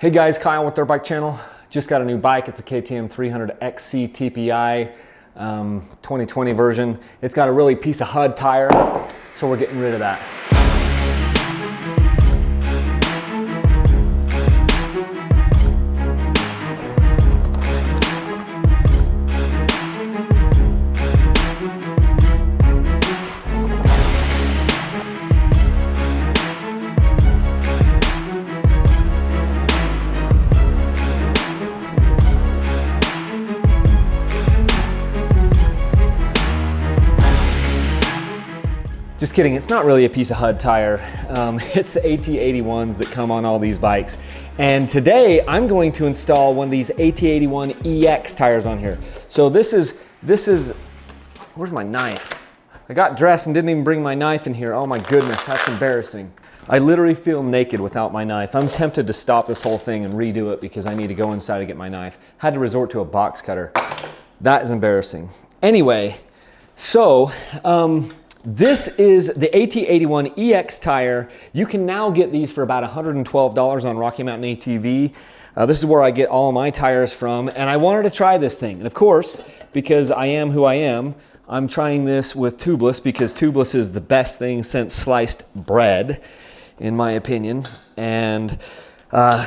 Hey guys, Kyle with their bike channel. Just got a new bike. It's a KTM 300 XC TPI 2020 version. It's got a really piece of HUD tire, so we're getting rid of that. Just kidding, it's not really a piece of HUD tire. It's the AT81s that come on all these bikes. And today I'm going to install one of these AT81EX tires on here. So this is, where's my knife? I got dressed and didn't even bring my knife in here. Oh my goodness, that's embarrassing. I literally feel naked without my knife. I'm tempted to stop this whole thing and redo it because I need to go inside to get my knife. Had to resort to a box cutter. That is embarrassing. Anyway, so, this is the AT81EX tire. You can now get these for about $112 on Rocky Mountain ATV. This is where I get all my tires from, and I wanted to try this thing. And of course, because I am who I am, I'm trying this with tubeless because tubeless is the best thing since sliced bread, in my opinion. And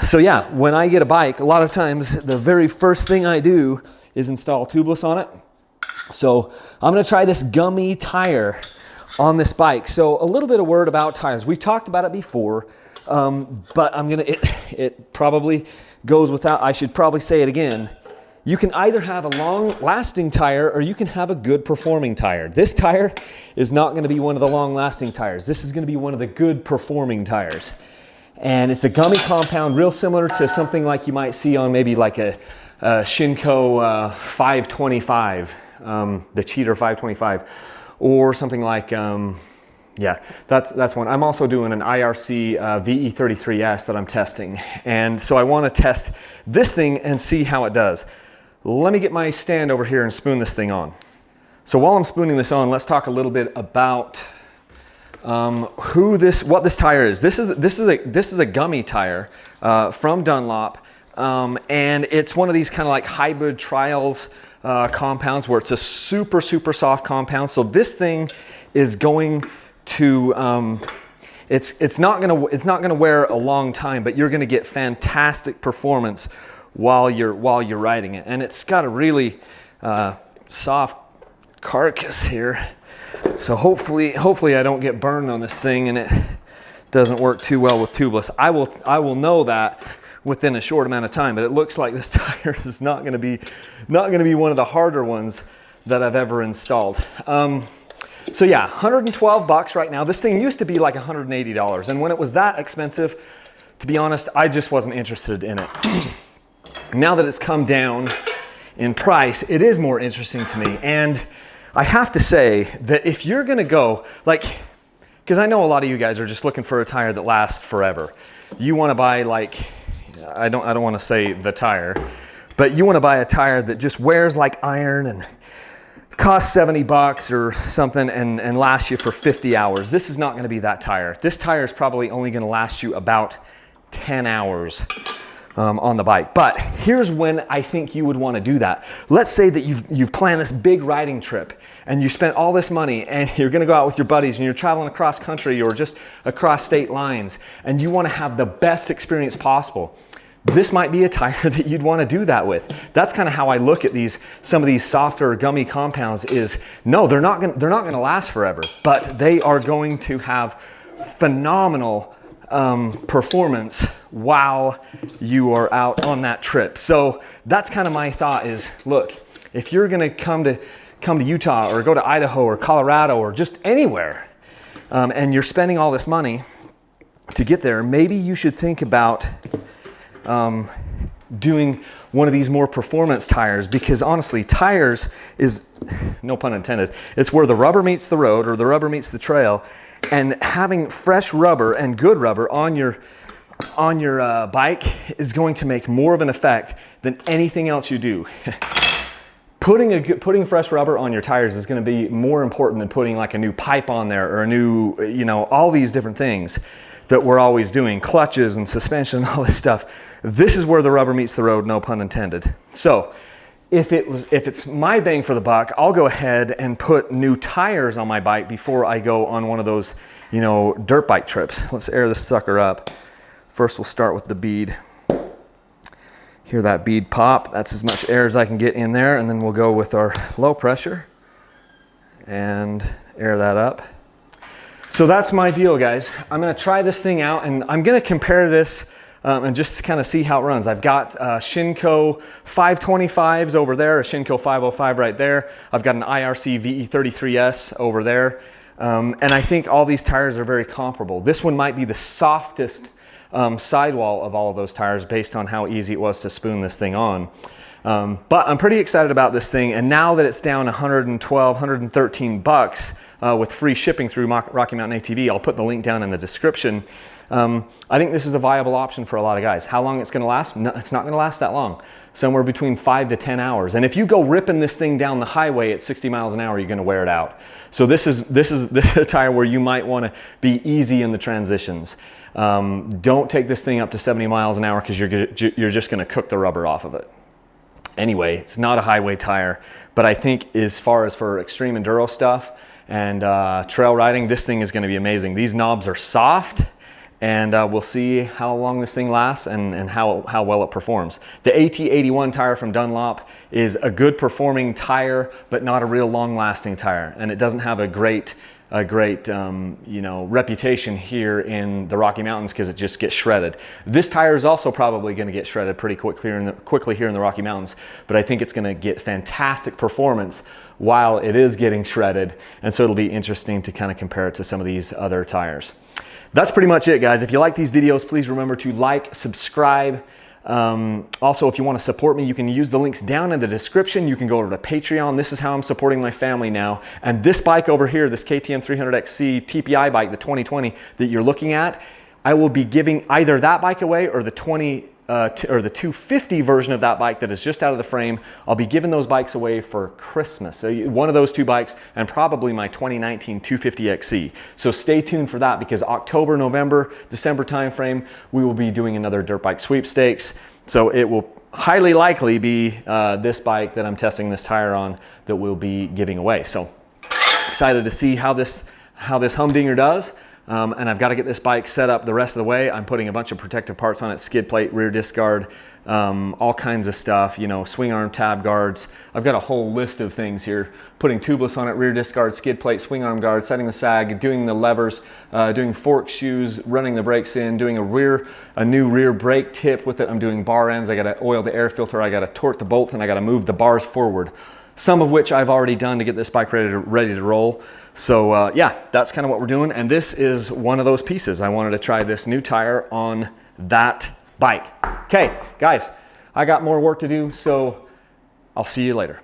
so yeah, when I get a bike, a lot of times the very first thing I do is install tubeless on it. So I'm gonna try this gummy tire on this bike. So a little bit of word about tires. We've talked about it before, but it probably goes without, I should probably say it again. You can either have a long lasting tire or you can have a good performing tire. This tire is not gonna be one of the long lasting tires. This is gonna be one of the good performing tires. And it's a gummy compound, real similar to something like you might see on maybe like a Shinko 525, the Cheater 525. Or something like, yeah, that's one. I'm also doing an IRC VE33S that I'm testing. And so I want to test this thing and see how it does. Let me get my stand over here and spoon this thing on. So while I'm spooning this on, let's talk a little bit about what this tire is. This is a gummy tire from Dunlop. And it's one of these kind of like hybrid trials compounds where it's a super soft compound. So this thing is going to it's not gonna wear a long time, but you're gonna get fantastic performance while you're riding it. And it's got a really soft carcass here, so hopefully I don't get burned on this thing and it doesn't work too well with tubeless. I will know that within a short amount of time, but it looks like this tire is not gonna be one of the harder ones that I've ever installed. So yeah, 112 bucks right now. This thing used to be like $180, and when it was that expensive, to be honest, I just wasn't interested in it. Now that it's come down in price, it is more interesting to me. And I have to say that if you're gonna go, like, because I know a lot of you guys are just looking for a tire that lasts forever. You wanna buy like, I don't want to say the tire, but you want to buy a tire that just wears like iron and costs 70 bucks or something and lasts you for 50 hours. This is not going to be that tire. This tire is probably only going to last you about 10 hours on the bike. But here's when I think you would want to do that. Let's say that you've planned this big riding trip and you spent all this money and you're going to go out with your buddies and you're traveling across country or just across state lines and you want to have the best experience possible. This might be a tire that you'd want to do that with. That's kind of how I look at some of these softer gummy compounds is, no, they're not going to last forever, but they are going to have phenomenal performance while you are out on that trip. So that's kind of my thought is, look, if you're going to come to Utah or go to Idaho or Colorado or just anywhere, and you're spending all this money to get there, maybe you should think about doing one of these more performance tires, because honestly, tires is, no pun intended, it's where the rubber meets the road or the rubber meets the trail, and having fresh rubber and good rubber on your bike is going to make more of an effect than anything else you do. Putting fresh rubber on your tires is going to be more important than putting like a new pipe on there or a new, all these different things. that we're always doing, clutches and suspension, all this stuff. This is where the rubber meets the road, no pun intended. So if it's my bang for the buck, I'll go ahead and put new tires on my bike before I go on one of those, you know, dirt bike trips. Let's air this sucker up. First, we'll start with the bead. Hear that bead pop? That's as much air as I can get in there, and then we'll go with our low pressure and air that up. So that's my deal, guys. I'm gonna try this thing out, and I'm gonna compare this and just kind of see how it runs. I've got Shinko 525s over there, a Shinko 505 right there. I've got an IRC VE33S over there. And I think all these tires are very comparable. This one might be the softest sidewall of all of those tires based on how easy it was to spoon this thing on. But I'm pretty excited about this thing, and now that it's down 112, 113 bucks with free shipping through Rocky Mountain ATV, I'll put the link down in the description. I think this is a viable option for a lot of guys. How long it's gonna last? No, it's not gonna last that long. Somewhere between 5 to 10 hours. And if you go ripping this thing down the highway at 60 miles an hour, you're gonna wear it out. So this is a tire where you might wanna be easy in the transitions. Don't take this thing up to 70 miles an hour because you're just gonna cook the rubber off of it. Anyway, it's not a highway tire, but I think as far as for extreme enduro stuff and trail riding, this thing is gonna be amazing. These knobs are soft, and we'll see how long this thing lasts and how well it performs. The AT81 tire from Dunlop is a good performing tire, but not a real long lasting tire. And it doesn't have a great you know, reputation here in the Rocky Mountains because it just gets shredded. This tire is also probably going to get shredded pretty quickly here in the Rocky Mountains, but I think it's going to get fantastic performance while it is getting shredded. And so it'll be interesting to kind of compare it to some of these other tires. That's pretty much it, guys. If you like these videos, please remember to like, subscribe. Also, if you want to support me, you can use the links down in the description. You can go over to Patreon. This is how I'm supporting my family now. And this bike over here, this KTM 300XC TPI bike, the 2020 that you're looking at, I will be giving either that bike away or the 250 version of that bike that is just out of the frame. I'll be giving those bikes away for Christmas. So one of those two bikes and probably my 2019 250XC. So stay tuned for that because October, November, December timeframe, we will be doing another dirt bike sweepstakes. So it will highly likely be this bike that I'm testing this tire on that we'll be giving away. So excited to see how this humdinger does. And I've got to get this bike set up the rest of the way. I'm putting a bunch of protective parts on it, skid plate, rear disc guard, all kinds of stuff, you know, swing arm tab guards. I've got a whole list of things here. Putting tubeless on it, rear disc guard, skid plate, swing arm guard, setting the sag, doing the levers, doing fork shoes, running the brakes in, doing a new rear brake tip with it. I'm doing bar ends. I got to oil the air filter. I got to torque the bolts, and I got to move the bars forward. Some of which I've already done to get this bike ready to roll. So yeah, that's kind of what we're doing. And this is one of those pieces. I wanted to try this new tire on that bike. Okay, guys, I got more work to do, so I'll see you later.